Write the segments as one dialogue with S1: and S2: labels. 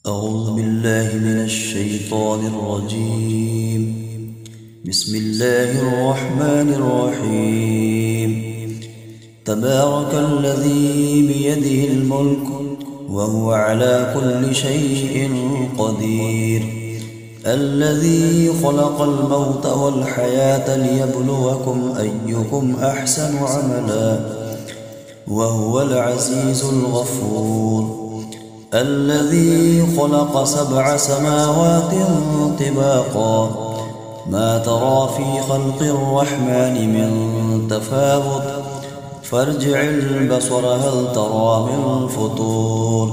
S1: أعوذ بالله من الشيطان الرجيم. بسم الله الرحمن الرحيم. تبارك الذي بيده الملك وهو على كل شيء قدير، الذي خلق الموت والحياة ليبلوكم أيكم أحسن عملا، وهو العزيز الغفور. الذي خلق 7 سماوات طباقا، ما ترى في خلق الرحمن من تفاوت، فارجع البصر هل ترى من فطور،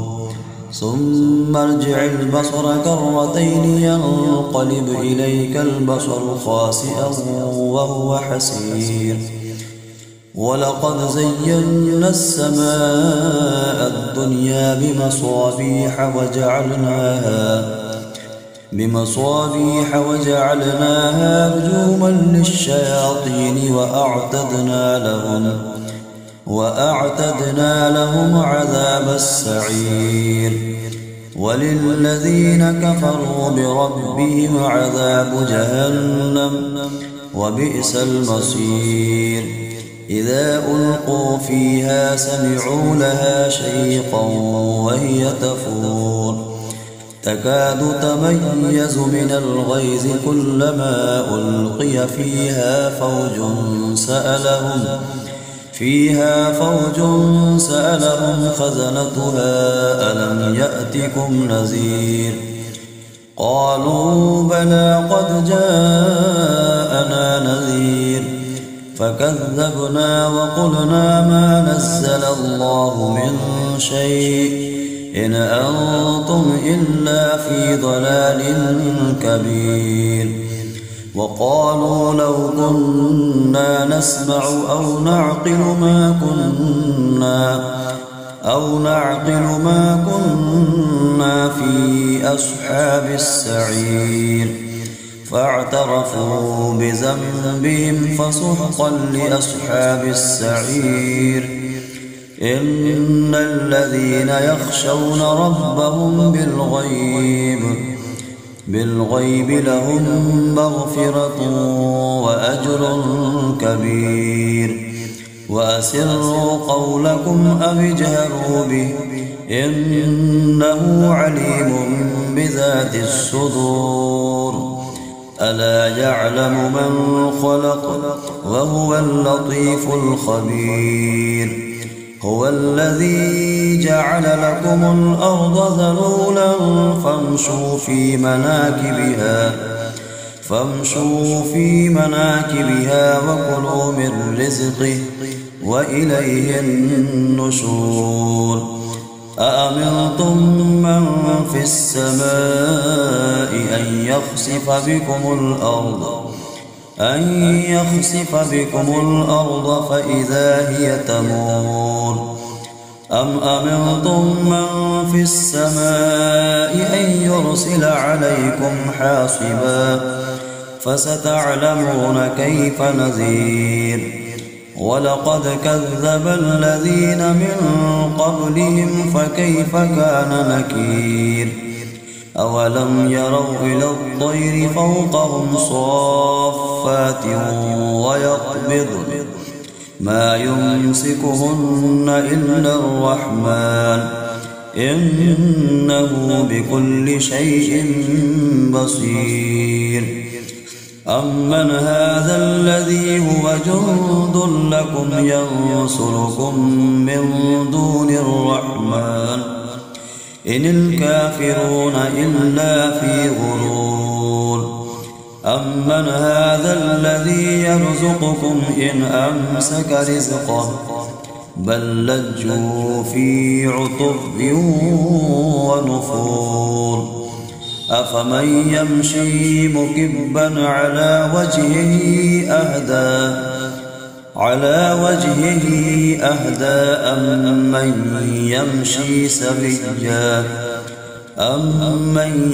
S1: ثم ارجع البصر كرتين ينقلب إليك البصر خاسئا وهو حسير. ولقد زينا السماء الدنيا بمصابيح وجعلناها رجوما للشياطين وأعتدنا لهم عذاب السعير. وللذين كفروا بربهم عذاب جهنم وبئس المصير. إذا ألقوا فيها سمعوا لها شيقا وهي تفور، تكاد تميز من الغيظ كلما ألقي فيها فوج سألهم خزنتها ألم يأتكم نذير؟ قالوا بلى قد جاءنا نذير، فكذبنا وقلنا ما نزل الله من شيء إن أنتم إلا في ضلال كبير. وقالوا لو كنا نسمع أو نعقل ما كنا في أصحاب السعير. فاعترفوا بذنبهم فسحقا لأصحاب السعير. إن الذين يخشون ربهم بالغيب لهم مغفرة وأجر كبير. وأسروا قولكم أو اجهروا به إنه عليم بذات الصدور. ألا يعلم من خلق وهو اللطيف الخبير. هو الذي جعل لكم الأرض ذلولا فامشوا في مناكبها وكلوا من رزقه وإليه النشور. أأمنتم من في السماء أن يخسف بكم الأرض فإذا هي تمور، أم أمنتم من في السماء أن يرسل عليكم حاصبا، فستعلمون كيف نذير. ولقد كذب الذين من قبلهم فكيف كان نكير. أولم يروا إلى الطير فوقهم صافات ويقبضن ما يمسكهن إلا الرحمن إنه بكل شيء بصير. أمن هذا الذي هو جند لكم ينصركم من دون الرحمن إن الكافرون إلا في غرور. أمن هذا الذي يرزقكم إن أمسك رزقه بل لجوا في عتب ونفور. أفمن يمشي مكبا على وجهه أهدى أمن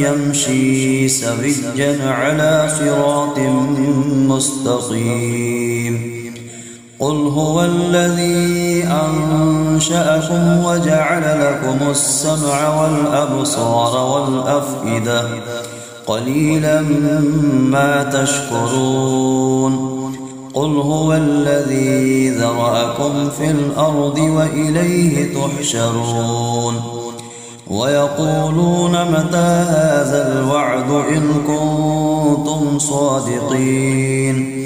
S1: يمشي سويا على صراط مستقيم. قل هو الذي أنشأكم وجعل لكم السمع والأبصار والأفئدة قليلا ما تشكرون قل هو الذي ذرأكم في الأرض وإليه تحشرون ويقولون متى هذا الوعد إن كنتم صادقين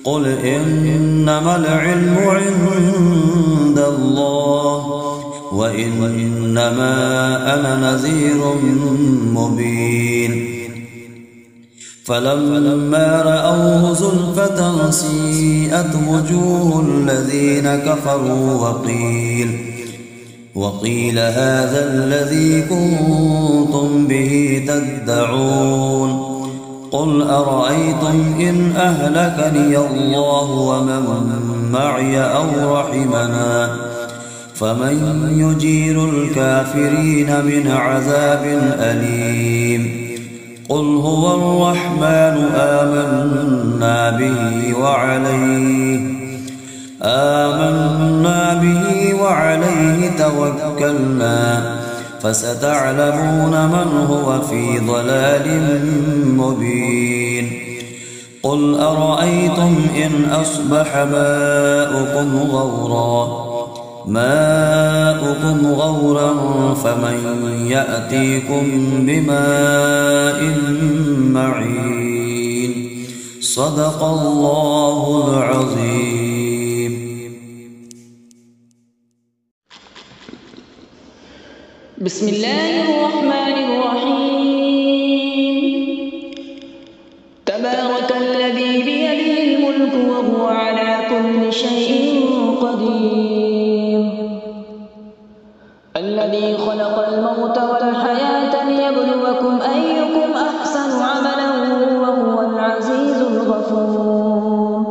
S1: قل إنما العلم عند الله وإنما أنا نذير مبين فلما رأوه زلفة سيئت وجوه الذين كفروا وقيل هذا الذي كنتم به تدعون قل أرأيتم إن أهلكني الله ومن معي أو رحمنا فمن يجير الكافرين من عذاب أليم قل هو الرحمن آمنا به وعليه توكلنا فستعلمون من هو في ضلال مبين قل أرأيتم إن أصبح ماؤكم غورا فمن يأتيكم بماء معين صدق الله العظيم.
S2: بسم الله الرحمن الرحيم. تبارك الذي بيده الملك وهو على كل شيء قدير الذي خلق الموت والحياة ليبلوكم أيكم أحسن عملا وهو العزيز الغفور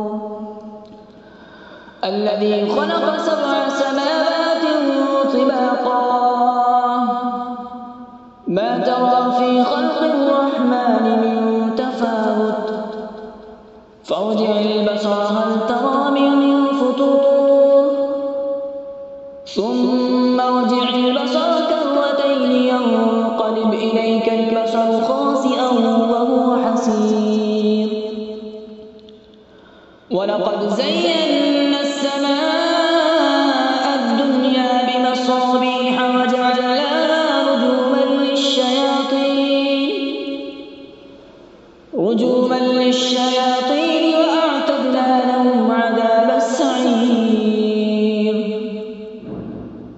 S2: الذي خلق 7 سماوات طباقا ما ترى في خلق الرحمن من تفاوت فارجع البصر هل ترى من فطور ثم ارجع البصر كرتين ينقلب إليك البصر خاسئا وهو حسير ولقد زينا السماء الدنيا بمصابيح وجعلناها رجوما للشياطين وأعتدنا لهم عذاب السعير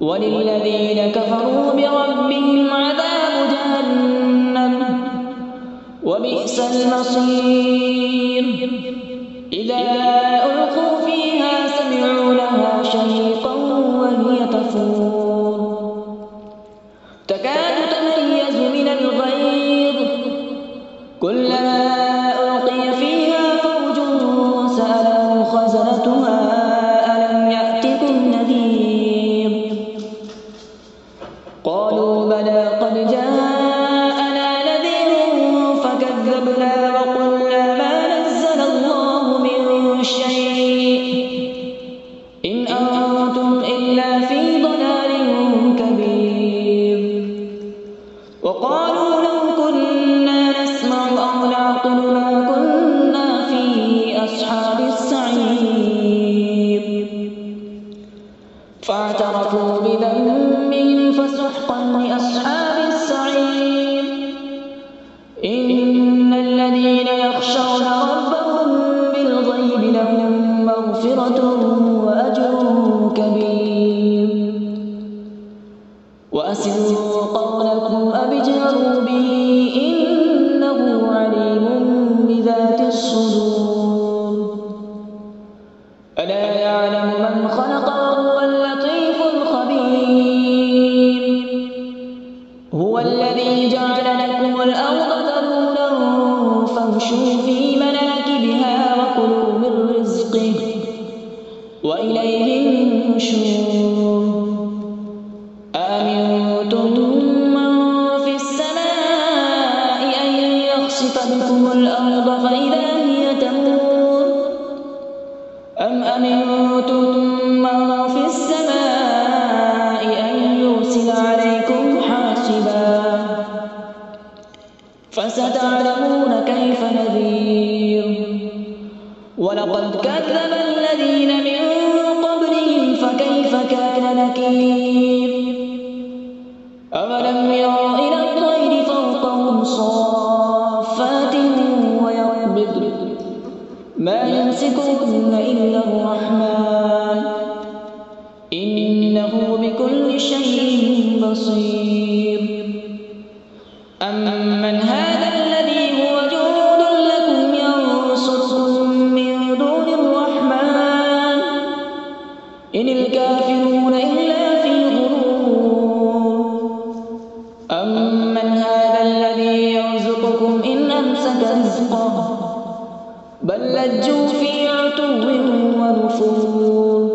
S2: وللذين كفروا بربهم عذاب جهنم وبئس المصير إذا ألقوا فيها سمعوا لها شهيقا وهي تفور تكاد تميز من الغيظ كلما ألقي فيها فوج سألهم خزنتها ألم يأتكم نذير قالوا بلى قد جاءنا نذير فكذبنا وقلنا ما نزل الله من شيء إن أنتم إلا في ضلال كبير وقالوا لو كنا نسمع أو نعقل ما كنا في أصحاب السعير فاعترفوا بذنبهم فسحقا لأصحاب السعير إن الذين يخشون ربهم بالغيب لهم مغفرة وأجر كبير وأسروا قولكم أبجهروا به إنه عليم بذات الصدور ألا يعلم من خلق وهو اللطيف الخبير هو الذي جعل لكم الأرض ذلولا فامشوا في مناكبها وكلوا من رزقه وإليه النشور أأمنتم من في السماء أن يخسف بكم الأرض فإذا هي تمور أم أأمنتم من في السماء أن يرسل عليكم حاصبا فستعلمون كيف نذير ولقد كذب الذين من قبلهم فكيف كان نكير أولم يروا إلى الطير فوقهم صافات ويقبض ما يمسكهن إلا الرحمن إنه بكل شيء بصير أمن هذا الذي هو جند لكم ينصركم من دون الرحمن إن الكافرون إلا في غرور أمن هذا الذي يرزقكم إن أمسك رزقه بل لجوا في عتو ونفور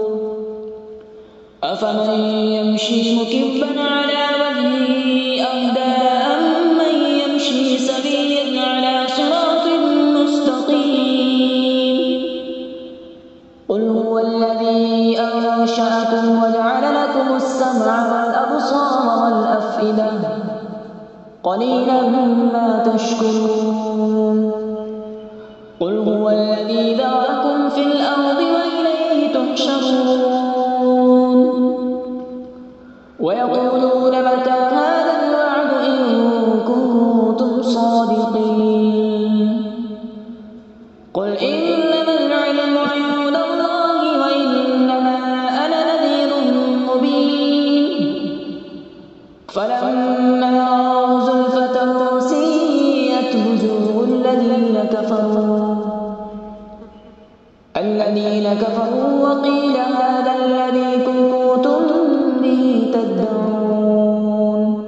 S2: أفمن يمشي مكبا على وجهه أهدى أمن يمشي سويا على صراط مستقيم قل هو الذي أنشأكم وجعل لكم السمع والأبصار والأفئدة قليلا ما تشكرون قل هو الذي ذرأكم في الأرض وإليه تحشرون ويقولون متى هذا الوعد إن كنتم صادقين قل إنما العلم عند الله وإنما أنا نذير مبين فلما رأوا زلفة سيئت وجوه الذين كفروا وقيل هذا الذي كنتم به تدعون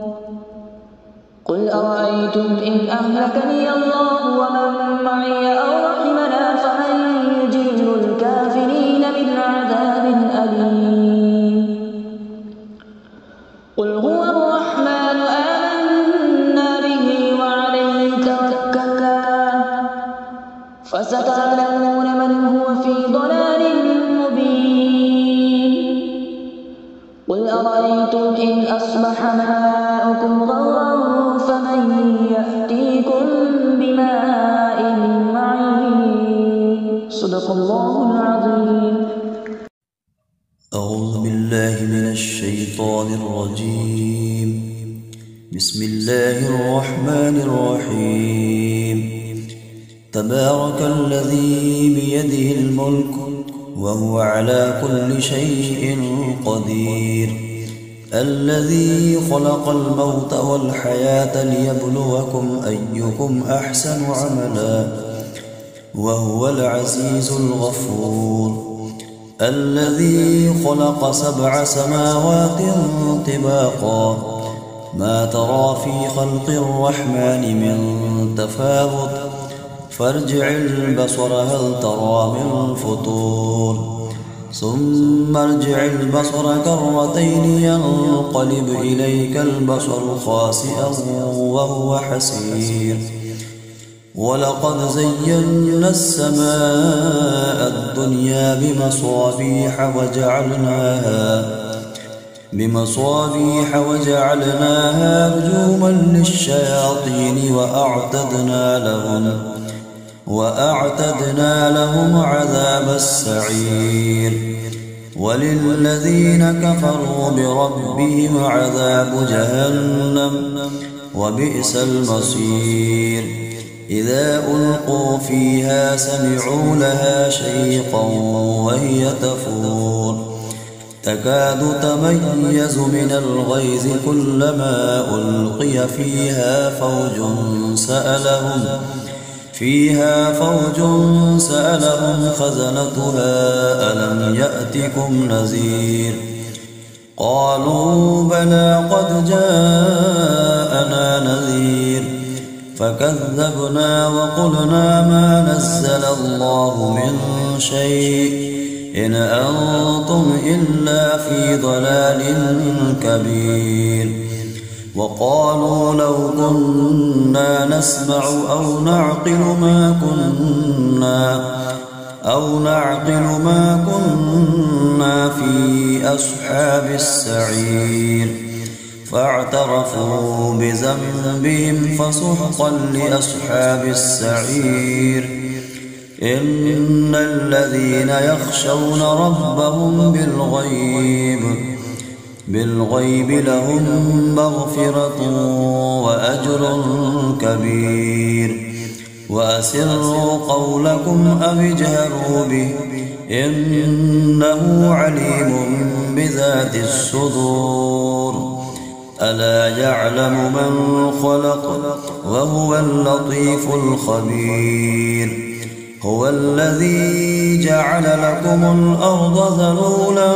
S2: قل أرأيتم إن أهلكني الله ومن معي أو رحمنا فمن يجير الكافرين من عذاب أليم قل هو الرحمن آمنا به وعليه توكلنا فستعلمون من هو في ضلال مبين قل أرأيتم إن أصبح ماؤكم غورا فمن يأتيكم بماء معين صدق الله العظيم.
S1: أعوذ بالله من الشيطان الرجيم. بسم الله الرحمن الرحيم. تبارك الذي بيده الملك وهو على كل شيء قدير الذي خلق الموت والحياة ليبلوكم أيكم أحسن عملا وهو العزيز الغفور الذي خلق 7 سماوات طباقا ما ترى في خلق الرحمن من تفاوت فارجع البصر هل ترى من فطور ثم ارجع البصر كرتين ينقلب إليك البصر خاسئا وهو حسير ولقد زينا السماء الدنيا بمصابيح وجعلناها رجوما للشياطين وأعتدنا لهم عذاب السعير وللذين كفروا بربهم عذاب جهنم وبئس المصير إذا ألقوا فيها سمعوا لها شيقا وهي تفور تكاد تميز من الغيظ كلما ألقي فيها فوج سألهم خزنتها ألم يأتكم نذير قالوا بلى قد جاءنا نذير فكذبنا وقلنا ما نزل الله من شيء إن أنتم إلا في ضلال كبير وقالوا لو كنا نسمع أو نعقل ما أو نعقل ما كنا في أصحاب السعير فاعترفوا بذنبهم فسحقا لأصحاب السعير إن الذين يخشون ربهم بالغيب لهم مغفرة وأجر كبير وأسروا قولكم أو اجهروا به إنه عليم بذات الصدور ألا يعلم من خلق وهو اللطيف الخبير هو الذي جعل لكم الأرض ذلولا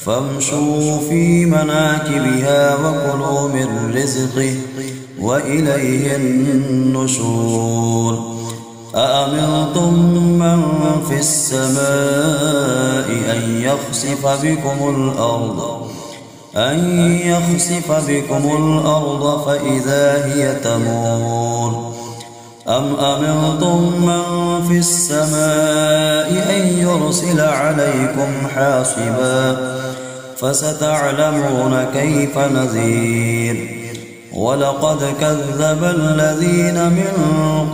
S1: فامشوا في مناكبها وكلوا من رزقه وإليه النشور أأمنتم من في السماء أن يخسف بكم الأرض فإذا هي تمور أم أمنتم من في السماء أن يرسل عليكم حاصبا فستعلمون كيف نذير ولقد كذب الذين من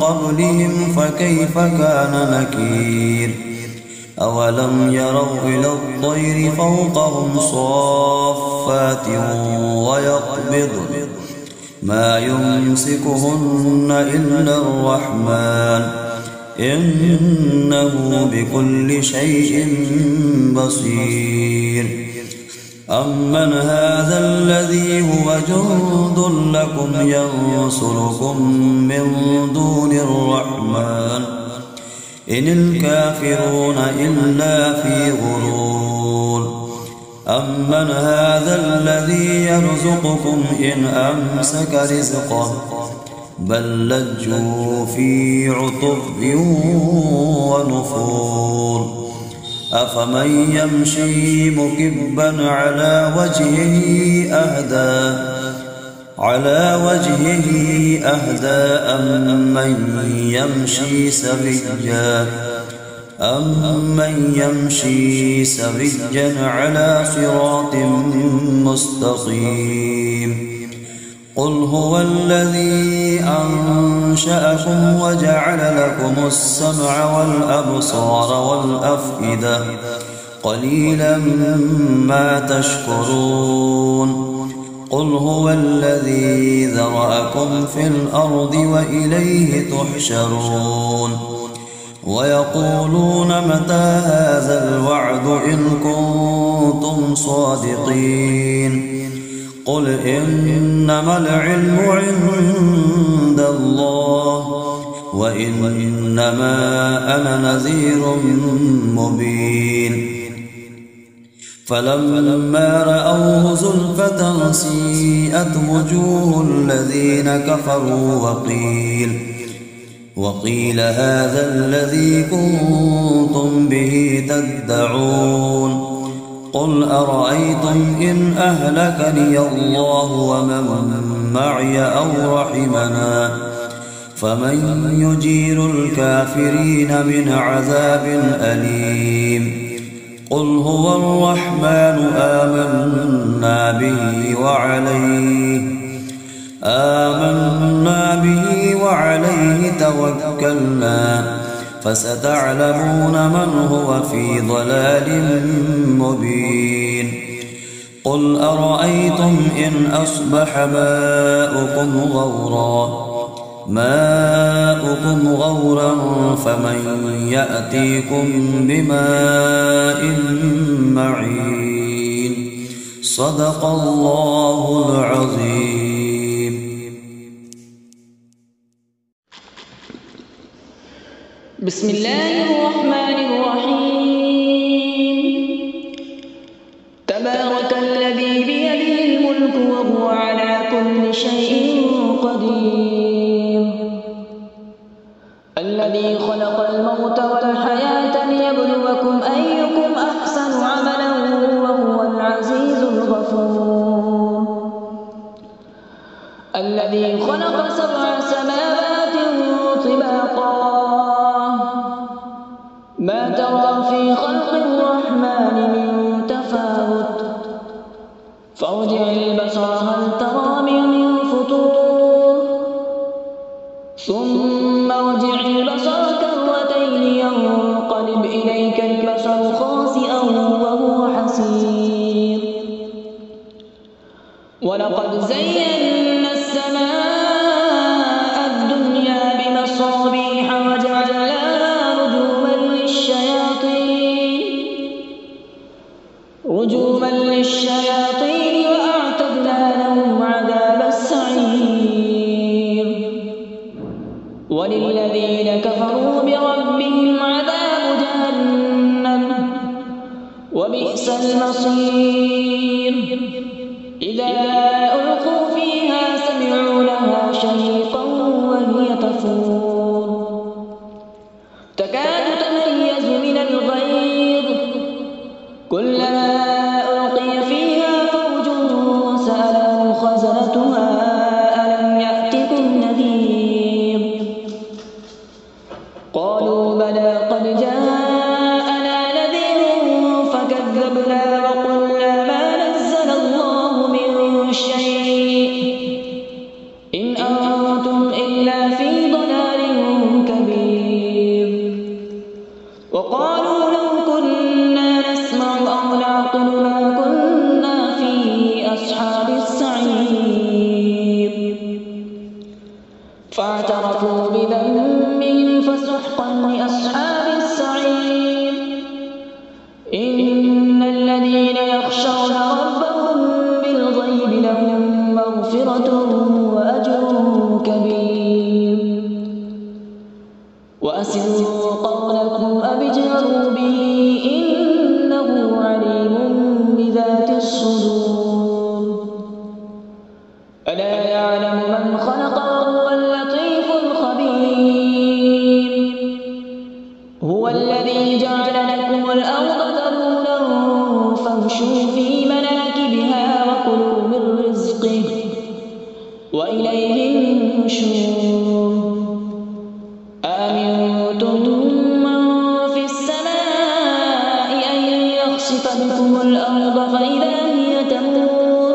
S1: قبلهم فكيف كان نكير أولم يروا إلى الطير فوقهم صافات ويقبضن ما يمسكهن إلا الرحمن إنه بكل شيء بصير أمن هذا الذي هو جند لكم ينصركم من دون الرحمن إن الكافرون إلا في غرور أمن هذا الذي يرزقكم إن أمسك رزقه بل لجوا في عتب ونفور أفمن يمشي مكبا على وجهه أهدى أمن يمشي سويا على صراط مستقيم قل هو الذي أنشأكم وجعل لكم السمع والأبصار والأفئدة قليلا ما تشكرون قل هو الذي ذرأكم في الأرض وإليه تحشرون ويقولون متى هذا الوعد إن كنتم صادقين قل إنما العلم عند الله وإنما أنا نذير مبين فلما رأوه زلفة سيئت وجوه الذين كفروا وقيل هذا الذي كنتم به تدعون قل أرأيتم إن أهلكني الله ومن معي أو رحمنا فمن يجير الكافرين من عذاب أليم قل هو الرحمن آمنا به وعليه توكلنا فستعلمون من هو في ضلال مبين قل أرأيتم إن أصبح ماؤكم غورا فمن يأتيكم بماء معين صدق الله العظيم.
S2: بسم الله الرحمن الرحيم تبارك الذي بيده الملك وهو على كل شيء قدير الذي خلق الموت والحياة ليبلوكم أيكم أحسن عملا وهو العزيز الغفور الذي خلق 7 سماوات طباقا تلقاه ما ترى في خلق الرحمن من تفاوت فارجع البصر هل ترى من فطور ثم ارجع البصر كرتين ينقلب إليك البصر خاسئا وهو حسير ولقد زينا السماء الدنيا بمصابيح وجعلناها رجوما للشياطين وأعتدنا لهم عذاب السعير وللذين كفروا بربهم عذاب جهنم وبئس المصير إذا ألقوا فيها سمعوا لها شهيقا وهي تفور تكاد تميز من الغيظ كلما ألقي فيها فوج سألهم خزنتها ألم يأتكم نذير قالوا بلى قد جاءنا نذير فكذبنا وقلنا ما نزل الله من شيء إن أنتم إلا في ضلال كبير وقالوا لو كنا نسمع أو نعقل ما كنا في أصحاب السعير فاعترفوا بذنبهم فسحقا لأصحاب السعير إن الذين يخشون ربهم بالغيب لهم مغفرة وأجر كبير وأسروا قولكم أو اجهروا به إنه عليم بذات الصدور ألا يعلم من خلق وهو اللطيف الخبير هو الذي جعل لكم الأرض ذلولا فامشوا في مناكبها وكلوا من رزقه وإليه النشور أأمنتم من في السماء أن يخسف بكم الأرض فإذا هي تمور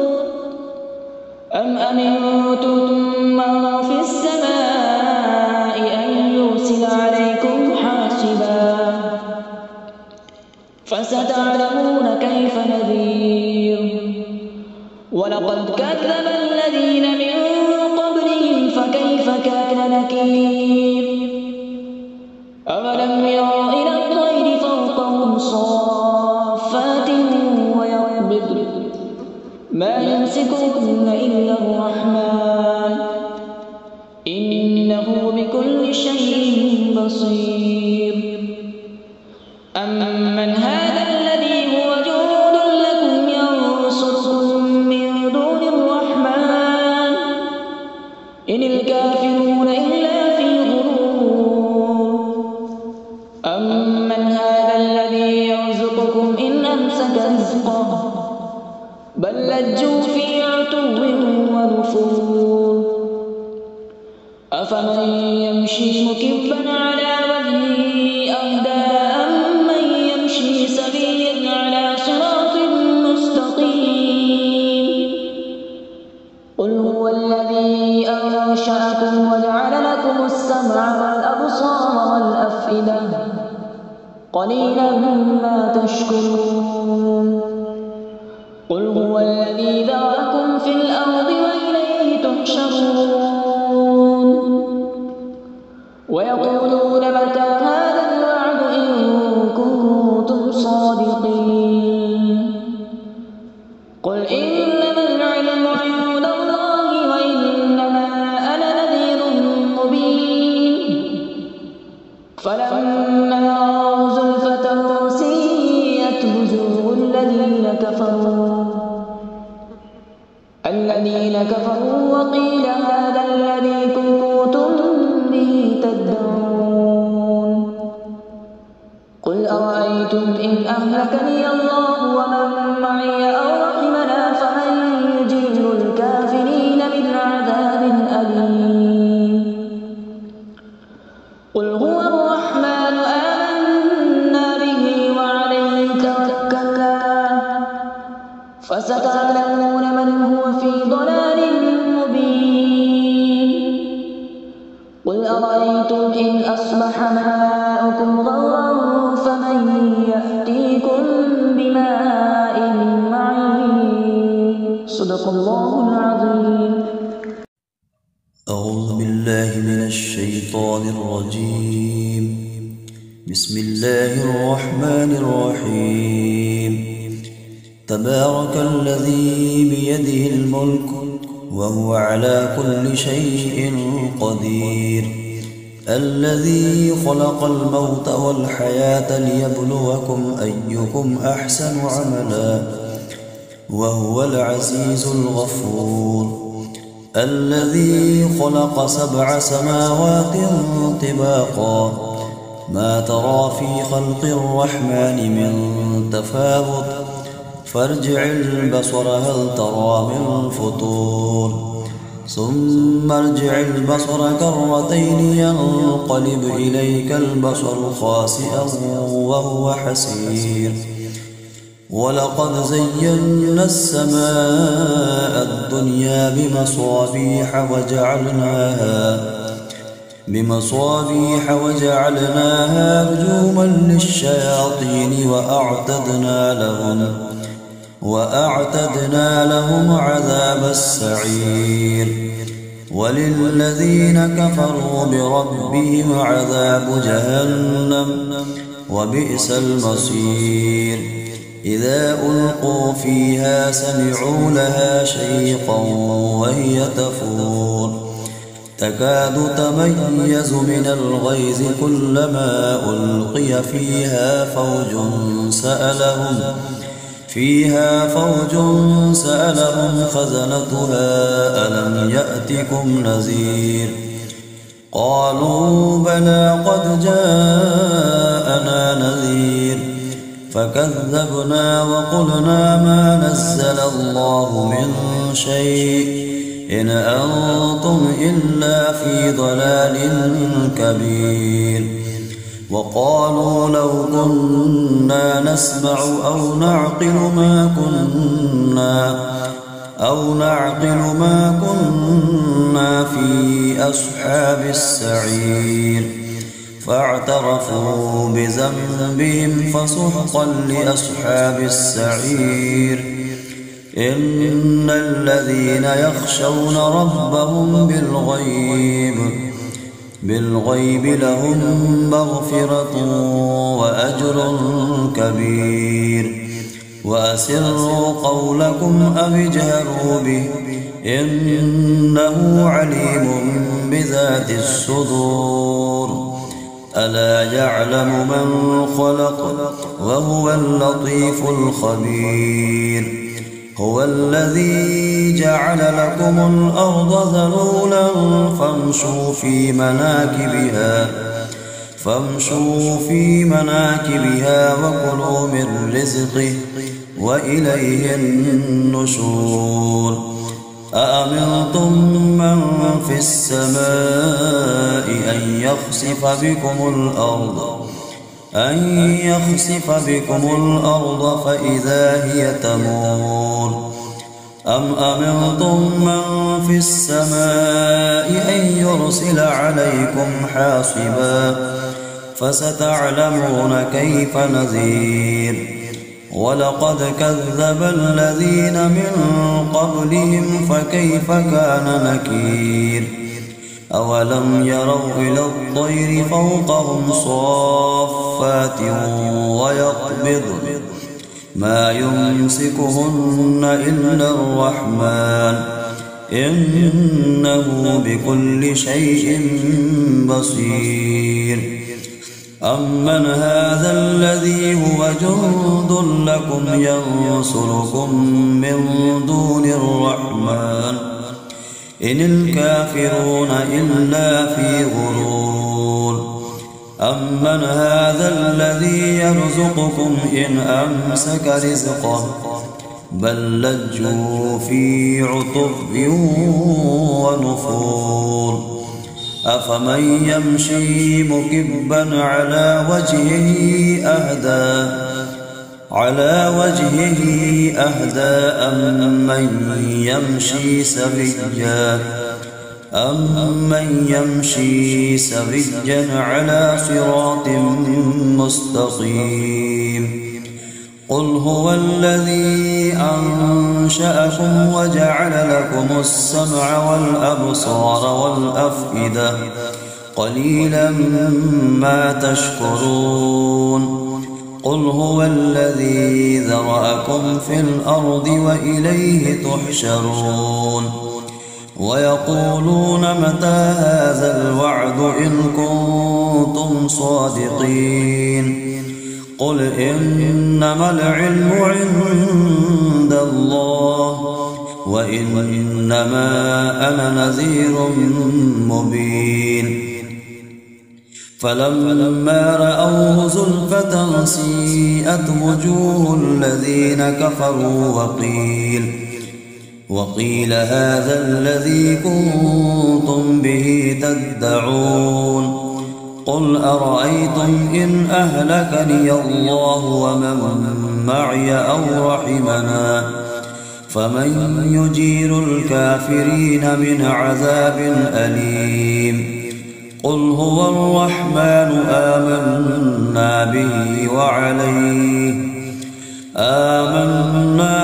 S2: أم أمنتم من في السماء أن يرسل عليكم حاصبا فستعلمون كيف نذير ولقد كذب الذين من قبلهم فكيف كان نكير أولم يروا إلى الطير فوقهم صافات ويقبض ما يمسكهن إلا الرحمن إنه بكل شيء بصير أمن هذا الذي هو جند لكم ينصركم من دون الرحمن إن الكافرون إلا في غرور أمن هذا الذي يرزقكم إن أمسك رزقه بل لجوا في عتو ونفور أفمن يمشي مكبا على وجهه أهدى أمن يمشي سويا على صراط مستقيم قل هو الذي أنشأكم وجعل لكم السمع والأبصار والأفئدة قليلا ما تشكرون قل هو الذي ذرأكم في الأرض وإليه تحشرون ويقولون متى هذا الوعد إن كنتم صادقين قل إنما العلم عند الله وإنما أنا نذير مبين فلما رأوا زلفة سيئت وجوه الذين كفروا وقيل هذا الذي كنتم به تدعون قل أرأيتم إن أهلكني الله ومن معي أو رحمنا فمن يجير الكافرين من عذاب أليم أرأيتم إن أصبح ماؤكم غورا فمن يأتيكم بماء معين. صدق الله العظيم.
S1: أعوذ بالله من الشيطان الرجيم. بسم الله الرحمن الرحيم. تبارك الذي بيده الملك وهو على كل شيء قدير، الذي خلق الموت والحياة ليبلوكم أيكم أحسن عملا وهو العزيز الغفور، الذي خلق 7 سماوات طباقا ما ترى في خلق الرحمن من تفاوت فارجع البصر هل ترى من فطور، ثم ارجع البصر كرتين ينقلب إليك البصر خاسئا وهو حسير، ولقد زينا السماء الدنيا بمصابيح وجعلناها رجوما للشياطين وأعتدنا لهم عذاب السعير، وللذين كفروا بربهم عذاب جهنم وبئس المصير، إذا ألقوا فيها سمعوا لها شيقا وهي تفور، تكاد تميز من الغيظ كلما ألقي فيها فوج سألهم خزنتها ألم يأتكم نذير، قالوا بلى قد جاءنا نذير، فكذبنا وقلنا ما نزل الله من شيء إن أنتم إلا في ضلال كبير، وقالوا لو كنا نسمع أو نعقل ما كنا في أصحاب السعير، فاعترفوا بذنبهم فسحقا لأصحاب السعير، إن الذين يخشون ربهم بالغيب لهم مغفرة وأجر كبير، وأسروا قولكم أو اجهروا به إنه عليم بذات الصدور، ألا يعلم من خلق وهو اللطيف الخبير، هو الذي جعل لكم الأرض ذلولا فامشوا في مناكبها وكلوا من رزقه وإليه النشور، أأمنتم من في السماء أن يخسف بكم الأرض فإذا هي تمور، أم أمنتم من في السماء أن يرسل عليكم حاصبا فستعلمون كيف نذير، ولقد كذب الذين من قبلهم فكيف كان نكير، أولم يروا إلى الطير فوقهم صافات ويقبض ما يمسكهن إلا الرحمن إنه بكل شيء بصير، أمن هذا الذي هو جند لكم ينصركم من دون الرحمن إن الكافرون إلا في غرور، أمن هذا الذي يرزقكم إن أمسك رزقه بل لجوا في عتب ونفور، أفمن يمشي مكبا على وجهه أهدى أم من يمشي سويا أمن يمشي سويا على صراط مستقيم قل هو الذي أنشأكم وجعل لكم السمع والأبصار والأفئدة قليلا ما تشكرون قل هو الذي ذرأكم في الأرض وإليه تحشرون ويقولون متى هذا الوعد إن كنتم صادقين قل إنما العلم عند الله وإنما أنا نذير مبين فلما رأوه زلفة سيئت وجوه الذين كفروا وقيل هذا الذي كنتم به تدعون قل أرأيتم إن أهلكني الله ومن معي أو رحمنا فمن يجير الكافرين من عذاب أليم قل هو الرحمن آمنا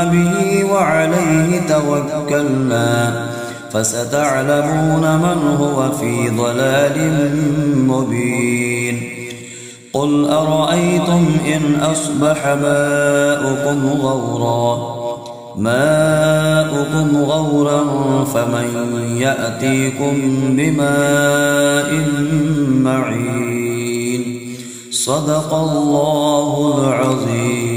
S1: به وعليه توكلنا فستعلمون من هو في ضلال مبين قل أرأيتم إن أصبح ماؤكم غورا فمن يأتيكم بماء معين صدق الله العظيم.